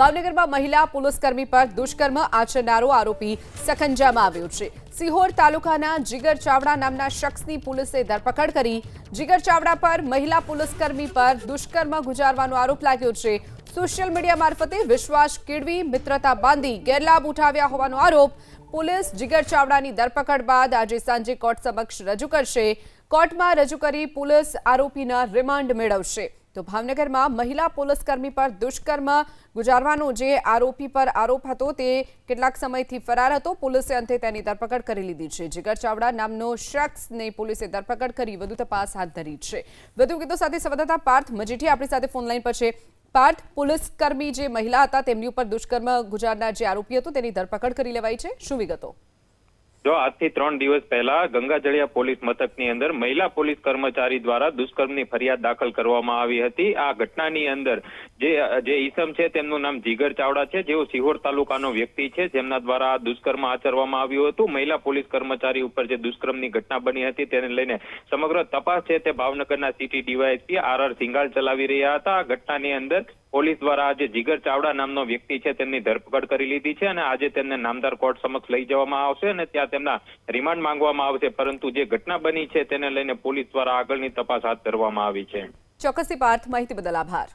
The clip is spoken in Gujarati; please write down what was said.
ભાવનગરમાં મહિલા પોલીસકર્મી પર દુષ્કર્મ આચરનારો આરોપી સખંજામાં આવ્યો છે। સિહોર તાલુકાના જીગર ચાવડા નામના શખ્સની પોલીસે ધરપકડ કરી। જીગર ચાવડા પર મહિલા પોલીસકર્મી પર દુષ્કર્મ ગુજારવાનો આરોપ લાગ્યો છે। સોશિયલ મીડિયા મારફતે વિશ્વાસ કેળવી મિત્રતા બાંધી ગેરલાભ ઉઠાવ્યા હોવાનો આરોપ પોલીસ જીગર ચાવડાની ધરપકડ બાદ આજે સાંજે કોર્ટ સમક્ષ રજૂ કરશે। કોર્ટમાં રજૂ કરી પોલીસ આરોપીના રિમાન્ડ મેળવશે। તો ભાવનગરમાં મહિલા પોલીસકર્મી પર દુષ્કર્મ ગુજારવાનો જે આરોપી પર આરોપ હતો તે કેટલાક સમયથી ફરાર હતો। પોલીસે અંતે તેની ધરપકડ કરી લીધી છે। જીગર ચાવડા નામનો શખ્સને પોલીસે ધરપકડ કરી વધુ તપાસ હાથ ધરી છે। વધુ વિગતો સાથે સંવાદદાતા પાર્થ મજીઠી આપણી સાથે ફોન લાઈન પર છે। પાર્થ, પોલીસકર્મી જે મહિલા હતા તેમની ઉપર દુષ્કર્મ ગુજારનાર જે આરોપી હતો તેની ધરપકડ કરી લેવાઈ છે, શું વિગતો? જો આજથી 3 દિવસ પહેલા ગંગાજળિયા પોલીસ મથકની અંદર મહિલા પોલીસ કર્મચારી દ્વારા દુષ્કર્મની ફરિયાદ દાખલ કરવામાં આવી હતી। આ ઘટનાની અંદર જે ઈસમ છે તેમનું નામ જીગર ચાવડા છે, જેઓ સિહોર તાલુકાનો વ્યક્તિ છે, જેમના દ્વારા દુષ્કર્મ આચરવામાં આવ્યું હતું। મહિલા પોલીસ કર્મચારી ઉપર જે દુષ્કર્મની ઘટના બની હતી તેને લઈને સમગ્ર તપાસ છે તે ભાવનગરના સિટી ડીવાયએસપી આર સિંઘાલ ચલાવી રહ્યા હતા। આ ઘટનાની અંદર પોલીસ દ્વારા આજે જીગર ચાવડા નામનો વ્યક્તિ છે તેમની ધરપકડ કરી લીધી છે અને આજે તેમને નામદાર કોર્ટ સમક્ષ લઈ જવામાં આવશે અને ત્યાં તેમના રિમાન્ડ માંગવામાં આવશે। પરંતુ જે ઘટના બની છે તેને લઈને પોલીસ દ્વારા આગળની તપાસ હાથ ધરવામાં આવી છે। ચોક્કસથી પાર્થ, માહિતી બદલ આભાર।